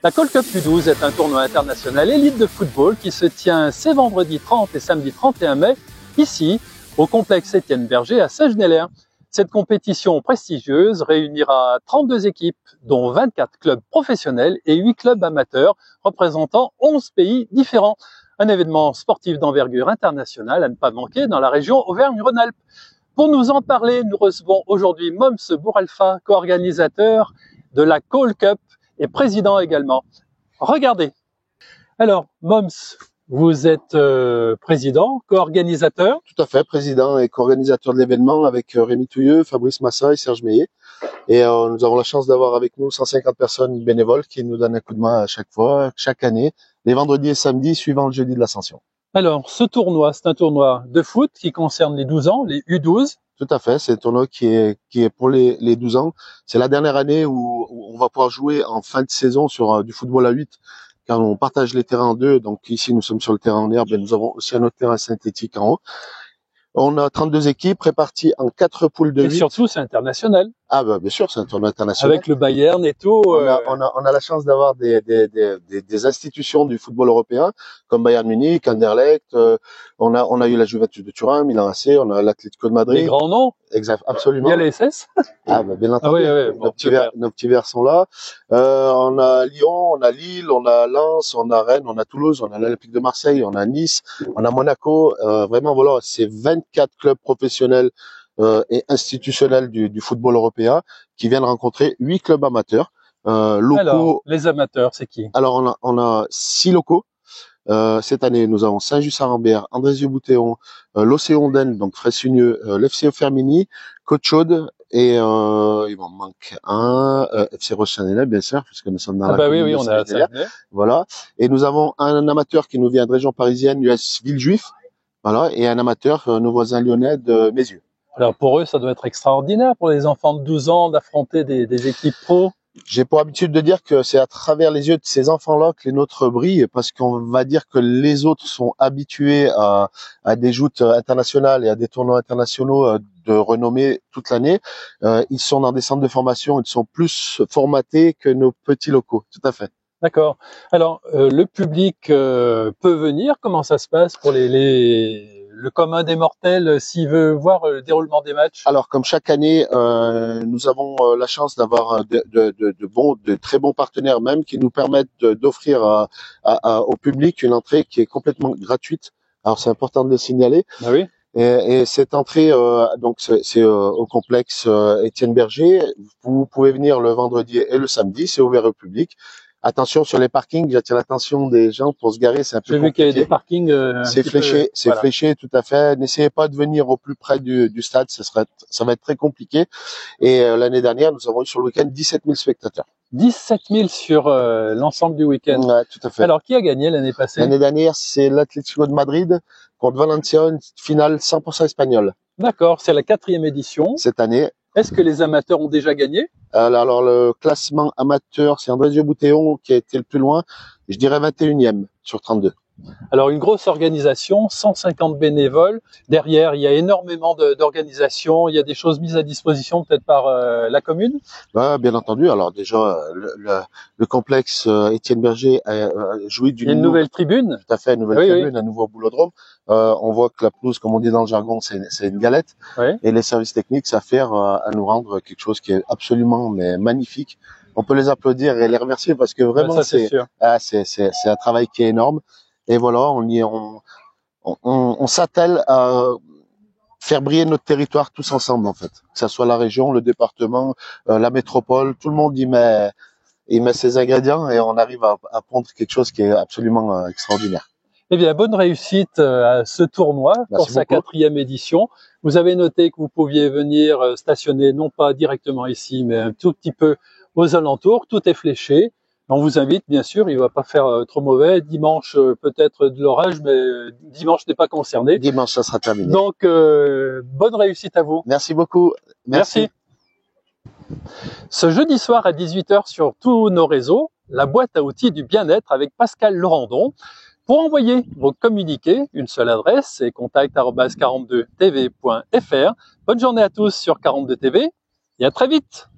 La Call Cup U12 est un tournoi international élite de football qui se tient ces vendredis 30 et samedi 31 mai, ici, au complexe Étienne Berger à Saint-Genélaire. Cette compétition prestigieuse réunira 32 équipes, dont 24 clubs professionnels et 8 clubs amateurs, représentant 11 pays différents. Un événement sportif d'envergure internationale à ne pas manquer dans la région Auvergne-Rhône-Alpes. Pour nous en parler, nous recevons aujourd'hui Moms Bouralfa, co-organisateur de la Call Cup et président également. Regardez. Alors, Moms, vous êtes président, co-organisateur. Tout à fait, président et co-organisateur de l'événement avec Rémi Touilleux, Fabrice Massa et Serge Meillet. Et nous avons la chance d'avoir avec nous 150 personnes bénévoles qui nous donnent un coup de main à chaque fois, chaque année, les vendredis et samedis suivant le jeudi de l'Ascension. Alors, ce tournoi, c'est un tournoi de foot qui concerne les 12 ans, les U12. Tout à fait, c'est un tournoi qui est pour les 12 ans. C'est la dernière année où on va pouvoir jouer en fin de saison sur du football à 8, car on partage les terrains en deux. Donc ici, nous sommes sur le terrain en herbe et nous avons aussi un autre terrain synthétique en haut. On a 32 équipes réparties en 4 poules de 8. Et surtout, c'est international. Ah bah bien sûr, c'est un tournoi international. Avec le Bayern et tout. On a la chance d'avoir des institutions du football européen comme Bayern Munich, Anderlecht. On a eu la Juventus de Turin, Milan AC, on a l'Atlético de Madrid. Des grands noms. Exact, absolument. Il y a les SS. Ah bah bien entendu. Ah oui, bon, nos petits verts sont là. On a Lyon, on a Lille, on a Lens, on a Rennes, on a Toulouse, on a l'Olympique de Marseille, on a Nice, on a Monaco. Vraiment voilà, c'est 24 clubs professionnels et institutionnels du football européen qui viennent rencontrer 8 clubs amateurs locaux. Alors, les amateurs, c'est qui? Alors on a 6 locaux. Cette année, nous avons Saint-Just-à-Rambert, Andrézieux-Boutéon, l'Océan d'Aisne, donc Fraissunieux, l'FC Fermini, Côte-Chaude et il m'en manque un, FC Roche-Saint-Denis, bien sûr, puisque nous sommes dans la commune oui, de on a Saint-Denis. Voilà. Et nous avem un amateur qui nous vient de région parisienne, l'US Villejuif, voilà, et un amateur, nos voisins lyonnais de Mézieux. Alors pour eux, ça doit être extraordinaire pour les enfants de 12 ans d'affronter des équipes pro. J'ai pour habitude de dire que c'est à travers les yeux de ces enfants-là que les nôtres brillent, parce qu'on va dire que les autres sont habitués à des joutes internationales et à des tournois internationaux de renommée toute l'année. Ils sont dans des centres de formation, ils sont plus formatés que nos petits locaux. Tout à fait. D'accord. Alors, le public peut venir. Comment ça se passe pour le commun des mortels s'il veut voir le déroulement des matchs? Alors, comme chaque année, nous avons la chance d'avoir de très bons partenaires même qui nous permettent d'offrir au public une entrée qui est complètement gratuite. Alors, c'est important de le signaler. Ah oui. Et cette entrée, donc c'est au complexe Étienne Berger. Vous pouvez venir le vendredi et le samedi, c'est ouvert au public. Attention sur les parkings, j'attire l'attention des gens pour se garer, c'est un peu compliqué. J'ai vu qu'il y avait des parkings. C'est fléché, fléché tout à fait. N'essayez pas de venir au plus près du stade, ça va être très compliqué. Et l'année dernière, nous avons eu sur le week-end 17 000 spectateurs. 17 000 sur l'ensemble du week-end. Ouais, tout à fait. Alors, qui a gagné l'année passée? L'année dernière, c'est l'Atlético de Madrid contre Valencia, une finale 100% espagnole. D'accord, c'est la 4e édition. Cette année. Est-ce que les amateurs ont déjà gagné? Alors, le classement amateur, c'est Andrézieux-Boutéon qui a été le plus loin. Je dirais 21e sur 32. Alors, une grosse organisation, 150 bénévoles. Derrière, il y a énormément d'organisations. Il y a des choses mises à disposition peut-être par la commune. Ouais, bien entendu. Alors déjà, le complexe Étienne Berger jouit d'une nouvelle tribune. Tout à fait, une nouvelle tribune, un nouveau boulodrome. On voit que la pelouse, comme on dit dans le jargon, c'est une galette. Oui. Et les services techniques s'affairent à nous rendre quelque chose qui est absolument magnifique. On peut les applaudir et les remercier parce que vraiment, c'est un travail qui est énorme. Et voilà, on s'attelle à faire briller notre territoire tous ensemble, en fait. Que ça soit la région, le département, la métropole, tout le monde y met ses ingrédients et on arrive à pondre quelque chose qui est absolument extraordinaire. Eh bien, bonne réussite à ce tournoi pour sa 4e édition. Vous avez noté que vous pouviez venir stationner, non pas directement ici, mais un tout petit peu aux alentours. Tout est fléché. On vous invite, bien sûr, il va pas faire trop mauvais. Dimanche, peut-être de l'orage, mais dimanche n'est pas concerné. Dimanche, ça sera terminé. Donc, bonne réussite à vous. Merci beaucoup. Merci. Ce jeudi soir à 18 h sur tous nos réseaux, la boîte à outils du bien-être avec Pascal Laurendon. Pour envoyer vos communiqués, une seule adresse, c'est contact@42tv.fr. Bonne journée à tous sur 42 TV et à très vite.